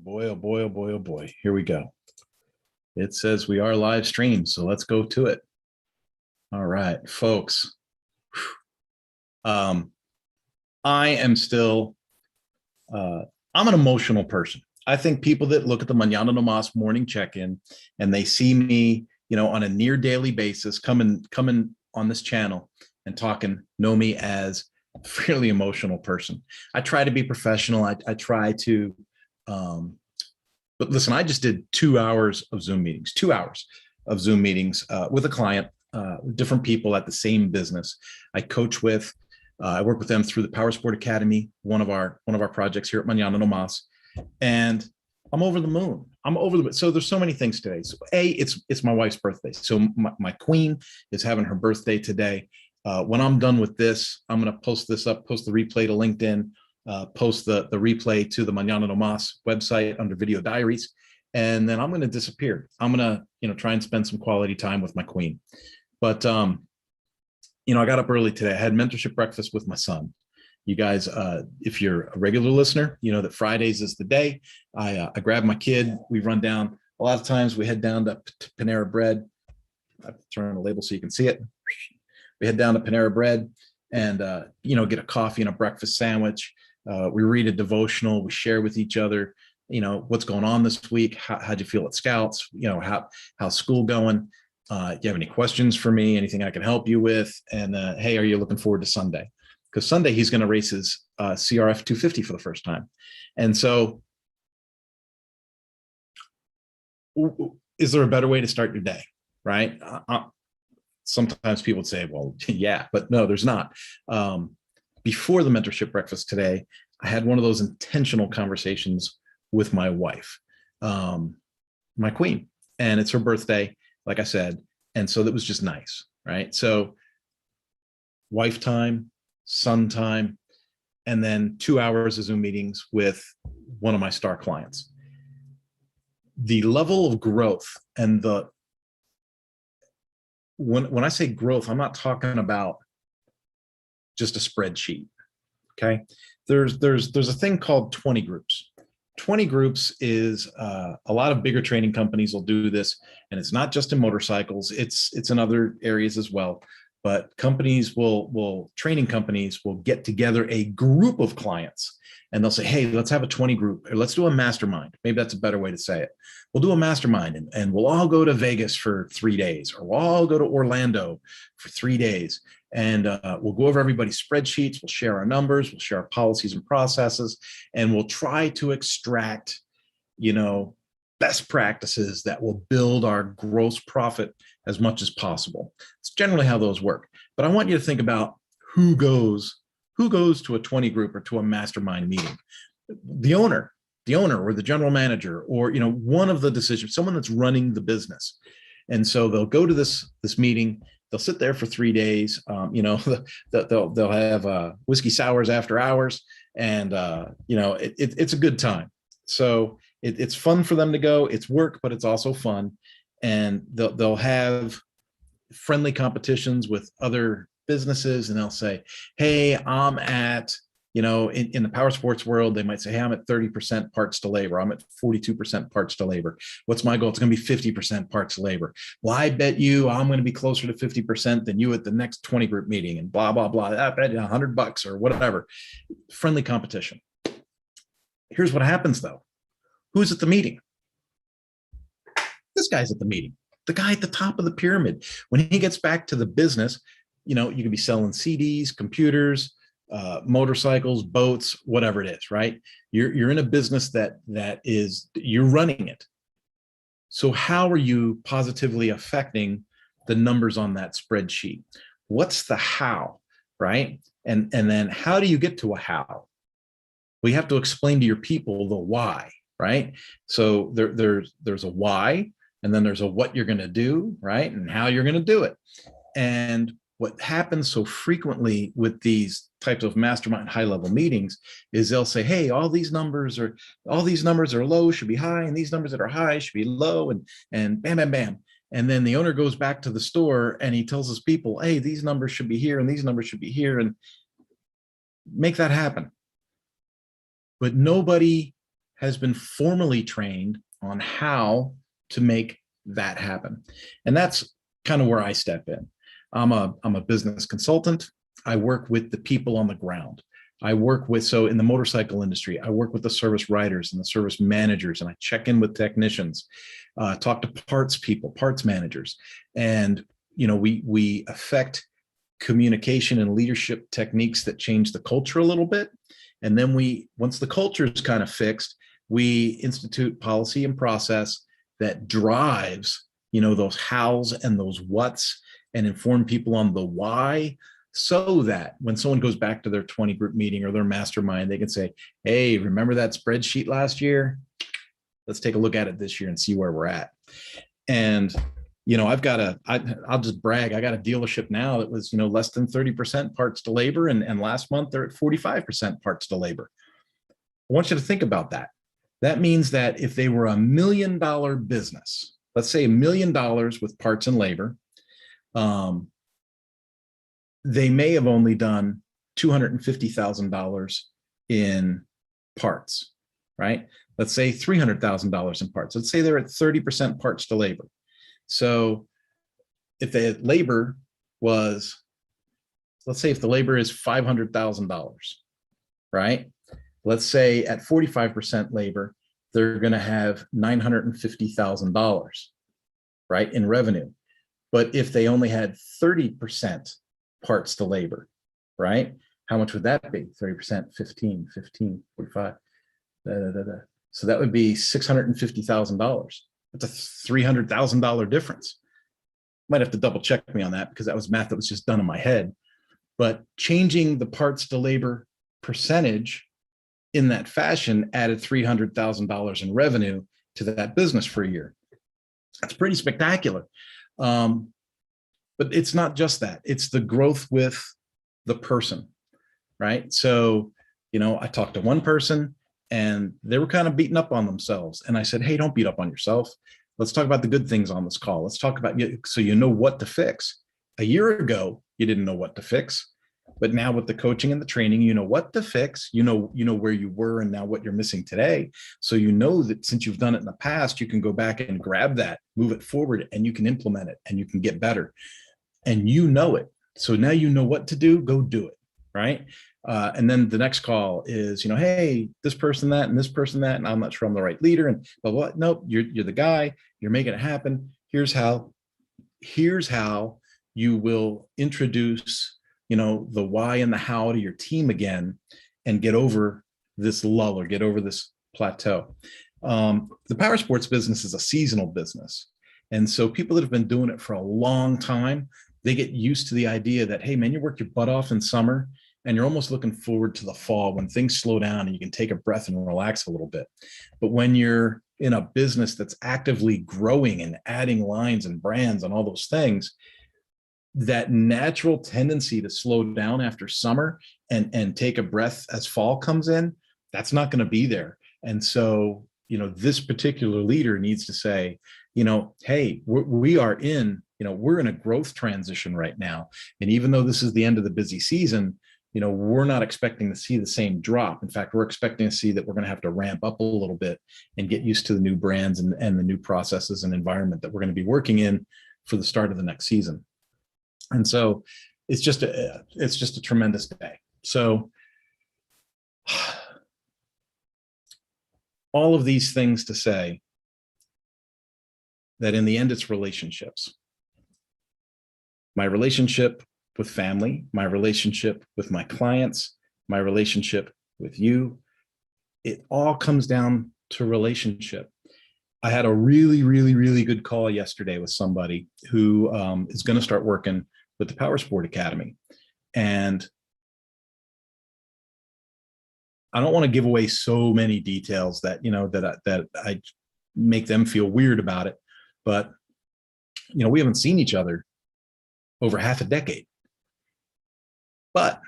boy, oh boy, oh boy, oh boy. Here we go. It says we are live streamed, so let's go to it. All right, folks. I am still, I'm an emotional person. I think people that look at the Mañana morning check-in and they see me, on a near daily basis coming on this channel and talking, know me as a fairly emotional person. I try to be professional. I try to, but listen, I just did 2 hours of Zoom meetings, 2 hours of Zoom meetings with a client, different people at the same business I coach with. I work with them through the Power Sport Academy, one of our projects here at Mañana, and I'm over the moon. So there's so many things today. So it's my wife's birthday. So my queen is having her birthday today. When I'm done with this, I'm going to post this up, post the replay to LinkedIn, post the replay to the Mañana website under video diaries. And then I'm going to disappear. I'm going to, try and spend some quality time with my queen. But, I got up early today. I had mentorship breakfast with my son. You guys, if you're a regular listener, you know that Fridays is the day. I grab my kid. We run down. A lot of times we head down to Panera Bread. I have to turn on the label so you can see it. We head down to Panera Bread and, get a coffee and a breakfast sandwich. We read a devotional. We share with each other, what's going on this week. How'd you feel at Scouts? How's school going? Do you have any questions for me? Anything I can help you with? And hey, are you looking forward to Sunday? Because Sunday he's going to race his CRF 250 for the first time. And so is there a better way to start your day? Right? Sometimes people would say, well, yeah, but no, there's not. Before the mentorship breakfast today, I had one of those intentional conversations with my wife, my queen, and it's her birthday, like I said. And so that was just nice, right? So wife time, son time, and then 2 hours of Zoom meetings with one of my star clients. The level of growth and when I say growth, I'm not talking about just a spreadsheet. Okay. There's a thing called 20 groups. 20 groups is a lot of bigger training companies will do this, and it's not just in motorcycles, it's in other areas as well. But training companies will get together a group of clients and they'll say, hey, let's have a 20 group, or let's do a mastermind. Maybe that's a better way to say it. We'll do a mastermind and we'll all go to Vegas for 3 days, or we'll all go to Orlando for 3 days. And we'll go over everybody's spreadsheets. We'll share our numbers. We'll share our policies and processes, and we'll try to extract, best practices that will build our gross profit as much as possible. It's generally how those work. But I want you to think about who goes to a 20 group or to a mastermind meeting. The owner or the general manager, or one of the decisions, someone that's running the business. And so they'll go to this meeting. They'll sit there for 3 days. They'll have whiskey sours after hours, and it's a good time. So it's fun for them to go. It's work, but it's also fun. And they'll have friendly competitions with other businesses, and they'll say, hey, I'm at, in the power sports world, they might say, hey, I'm at 30% parts to labor. I'm at 42% parts to labor. What's my goal? It's going to be 50% parts to labor. Well, I bet you I'm going to be closer to 50% than you at the next 20 group meeting, and blah, blah, blah. I bet you $100 or whatever. Friendly competition. Here's what happens though. Who's at the meeting? This guy's at the meeting. The guy at the top of the pyramid. When he gets back to the business, you could be selling CDs, computers, motorcycles, boats, whatever it is, right? You're in a business that is, you're running it. So how are you positively affecting the numbers on that spreadsheet? What's the how, right? And then how do you get to a how? Well, you have to explain to your people the why, right? So there's a why, and then there's a what you're going to do, right? And how you're going to do it. And what happens so frequently with these types of mastermind high-level meetings is they'll say, hey, all these numbers are low, should be high, and these numbers that are high should be low, and bam, bam, bam. And then the owner goes back to the store and he tells his people, hey, these numbers should be here and these numbers should be here, and make that happen. But nobody has been formally trained on how to make that happen. And that's kind of where I step in. I'm a business consultant. I work with the people on the ground. I work with, so in the motorcycle industry, I work with the service writers and the service managers, and I check in with technicians, talk to parts people, parts managers. And, we affect communication and leadership techniques that change the culture a little bit. And then once the culture is kind of fixed, we institute policy and process that drives, those hows and those whats, and inform people on the why, so that when someone goes back to their 20 group meeting or their mastermind, they can say, hey, remember that spreadsheet last year? Let's take a look at it this year and see where we're at. And, I'll just brag. I got a dealership now that was, less than 30% parts to labor. And last month they're at 45% parts to labor. I want you to think about that. That means that if they were $1 million business, let's say $1 million with parts and labor, they may have only done $250,000 in parts, right? Let's say $300,000 in parts. Let's say they're at 30% parts to labor. So if the labor was, let's say if the labor is $500,000, right? Let's say at 45% labor, they're going to have $950,000, right, in revenue. But if they only had 30% parts to labor, right? How much would that be? 30%, 15, 45. So that would be $650,000. That's a $300,000 difference. Might have to double check me on that because that was math that was just done in my head. But changing the parts to labor percentage in that fashion added $300,000 in revenue to that business for a year. That's pretty spectacular. But it's not just that. It's the growth with the person, right? So, I talked to one person and they were kind of beating up on themselves. And I said, hey, don't beat up on yourself. Let's talk about the good things on this call. Let's talk about you so you know what to fix. A year ago, you didn't know what to fix. But now with the coaching and the training, you know what to fix, you know where you were and now what you're missing today. So you know that since you've done it in the past, you can go back and grab that, move it forward, and you can implement it and you can get better. And you know it. So now you know what to do, go do it, right? And then the next call is, hey, this person, that, and this person, that, and I'm not sure I'm the right leader, and blah, blah. Nope, you're the guy, you're making it happen. Here's how you will introduce, the why and the how to your team again and get over this lull or get over this plateau. The power sports business is a seasonal business. And so people that have been doing it for a long time, they get used to the idea that, hey, man, you work your butt off in summer and you're almost looking forward to the fall when things slow down and you can take a breath and relax a little bit. But when you're in a business that's actively growing and adding lines and brands and all those things, that natural tendency to slow down after summer and take a breath as fall comes in, that's not going to be there. And so, this particular leader needs to say, hey, we are in, we're in a growth transition right now. And even though this is the end of the busy season, we're not expecting to see the same drop. In fact, we're expecting to see that we're going to have to ramp up a little bit and get used to the new brands and the new processes and environment that we're going to be working in for the start of the next season. And so it's just a tremendous day. So all of these things to say that in the end, it's relationships. My relationship with family, my relationship with my clients, my relationship with you, it all comes down to relationship. I had a really, really, really good call yesterday with somebody who is going to start working with the Power Sport Academy. And I don't want to give away so many details that, that I make them feel weird about it. But, we haven't seen each other over half a decade. But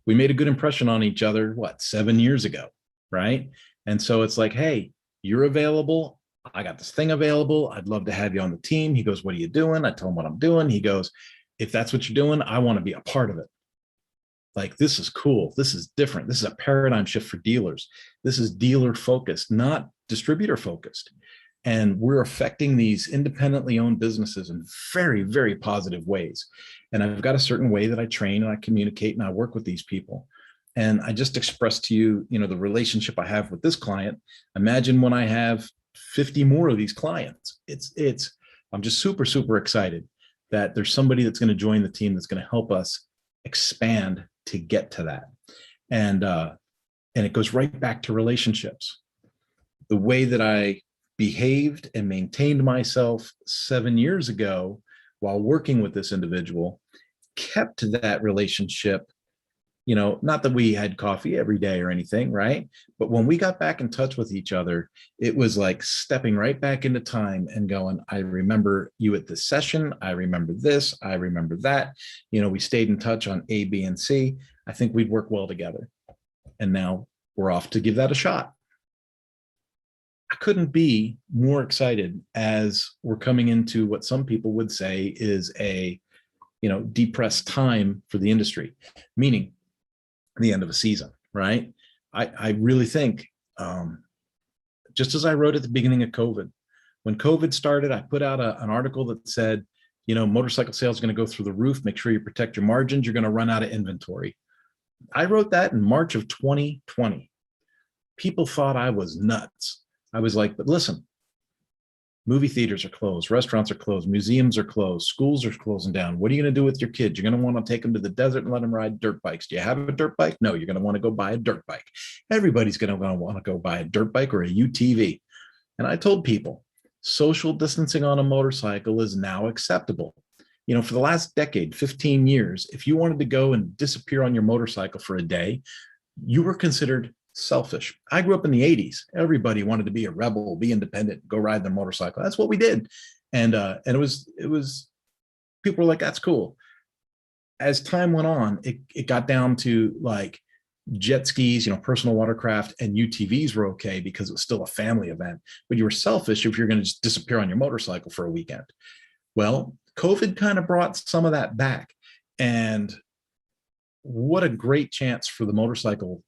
we made a good impression on each other, 7 years ago, right? And so it's like, hey, you're available. I got this thing available. I'd love to have you on the team. He goes, what are you doing? I tell him what I'm doing. He goes, if that's what you're doing, I want to be a part of it. like, this is cool. This is different. This is a paradigm shift for dealers. This is dealer focused, not distributor focused. And we're affecting these independently owned businesses in very, very positive ways. And I've got a certain way that I train and I communicate and I work with these people. And I just expressed to you, the relationship I have with this client. Imagine when I have 50 more of these clients. I'm just super, super excited that there's somebody that's going to join the team that's going to help us expand to get to that. And it goes right back to relationships. The way that I behaved and maintained myself 7 years ago while working with this individual kept that relationship. Not that we had coffee every day or anything, right? But when we got back in touch with each other, it was like stepping right back into time and going, I remember you at this session. I remember this. I remember that. We stayed in touch on A, B, and C. I think we'd work well together. And now we're off to give that a shot. I couldn't be more excited as we're coming into what some people would say is a, depressed time for the industry, meaning the end of a season, right? I really think, just as I wrote at the beginning of COVID, when COVID started, I put out an article that said, motorcycle sales are going to go through the roof. Make sure you protect your margins. You're going to run out of inventory. I wrote that in March of 2020. People thought I was nuts. I was like, but listen, movie theaters are closed, restaurants are closed, museums are closed, schools are closing down. What are you going to do with your kids? You're going to want to take them to the desert and let them ride dirt bikes. Do you have a dirt bike? No, you're going to want to go buy a dirt bike. Everybody's going to want to go buy a dirt bike or a UTV. And I told people, social distancing on a motorcycle is now acceptable. For the last decade, 15 years, if you wanted to go and disappear on your motorcycle for a day, you were considered selfish. I grew up in the 80s. Everybody wanted to be a rebel, be independent, go ride their motorcycle. That's what we did. And it was people were like, that's cool. As time went on, it got down to like jet skis, personal watercraft, and UTVs were okay because it was still a family event. But you were selfish if you're going to just disappear on your motorcycle for a weekend. Well, COVID kind of brought some of that back. And what a great chance for the motorcycle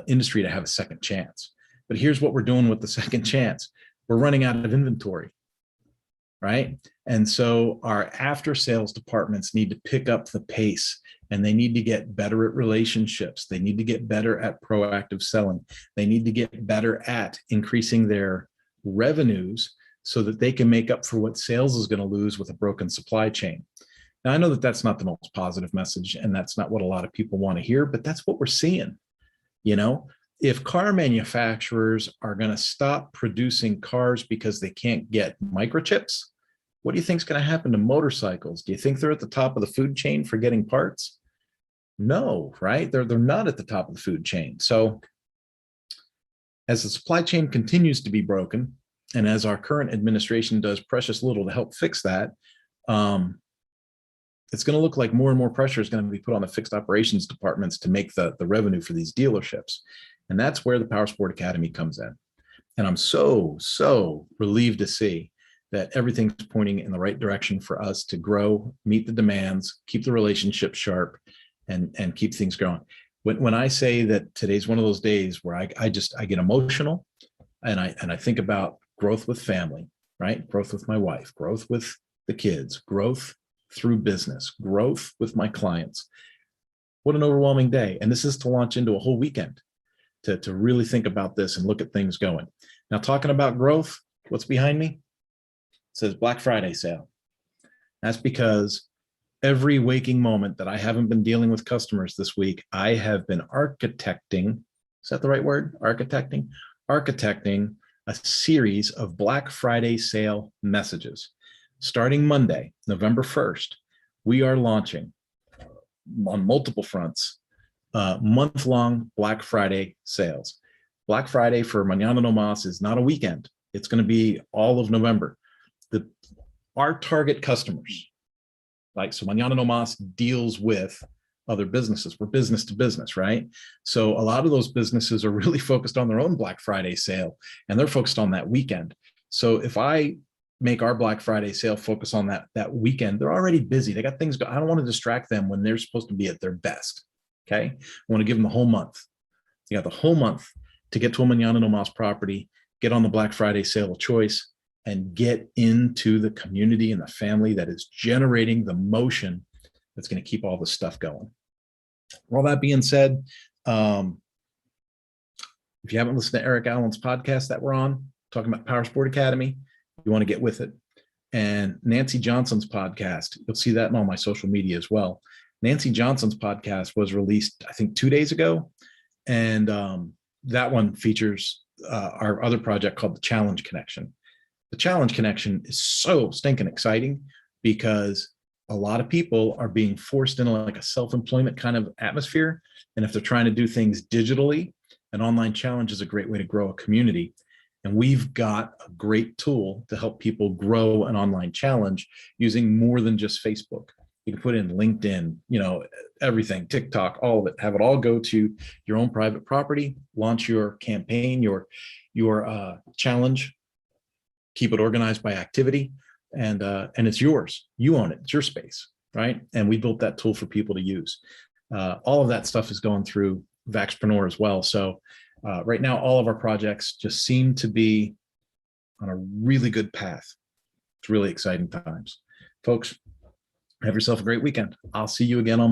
industry to have a second chance. But here's what we're doing with the second chance. We're running out of inventory, right? And so our after sales departments need to pick up the pace, and they need to get better at relationships. They need to get better at proactive selling. They need to get better at increasing their revenues so that they can make up for what sales is going to lose with a broken supply chain. Now, I know that that's not the most positive message, and that's not what a lot of people want to hear, but that's what we're seeing. If car manufacturers are going to stop producing cars because they can't get microchips, what do you think is going to happen to motorcycles? Do you think they're at the top of the food chain for getting parts? No, right? They're not at the top of the food chain. So as the supply chain continues to be broken, and as our current administration does precious little to help fix that, it's going to look like more and more pressure is going to be put on the fixed operations departments to make the revenue for these dealerships. And that's where the Powersport Academy comes in. And I'm so, so relieved to see that everything's pointing in the right direction for us to grow, meet the demands, keep the relationship sharp, and keep things going. When I say that today's one of those days where I get emotional, and I think about growth with family, right? Growth with my wife, growth with the kids, growth through business, growth with my clients. What an overwhelming day. And this is to launch into a whole weekend to really think about this and look at things going. Now, talking about growth, what's behind me? It says Black Friday sale. That's because every waking moment that I haven't been dealing with customers this week, I have been architecting, is that the right word? Architecting a series of Black Friday sale messages. Starting Monday, November 1st, we are launching on multiple fronts, month-long Black Friday sales. Black Friday for Mañana no Mas is not a weekend. It's going to be all of November. Our target customers, so Mañana no Mas deals with other businesses. We're business to business, right? So a lot of those businesses are really focused on their own Black Friday sale, and they're focused on that weekend. So if I make our Black Friday sale focus on that weekend, they're already busy. They got things. I don't want to distract them when they're supposed to be at their best. Okay. I want to give them the whole month. You got the whole month to get to a Mañana no Mas property, get on the Black Friday sale of choice, and get into the community and the family that is generating the motion that's going to keep all this stuff going. All that being said, if you haven't listened to Eric Allen's podcast that we're on, talking about Power Sport Academy, you want to get with it. And Nancy Johnson's podcast, you'll see that in all my social media as well. Nancy Johnson's podcast was released, I think, 2 days ago. And that one features our other project called the Challenge Connection. The Challenge Connection is so stinking exciting because a lot of people are being forced into like a self-employment kind of atmosphere. And if they're trying to do things digitally, an online challenge is a great way to grow a community. And we've got a great tool to help people grow an online challenge using more than just Facebook. You can put in LinkedIn, everything, TikTok, all of it, have it all go to your own private property, launch your campaign, your challenge, keep it organized by activity, and it's yours. You own it. It's your space, right? And we built that tool for people to use. All of that stuff is going through Vaxpreneur as well. So right now, all of our projects just seem to be on a really good path. It's really exciting times. Folks, have yourself a great weekend. I'll see you again on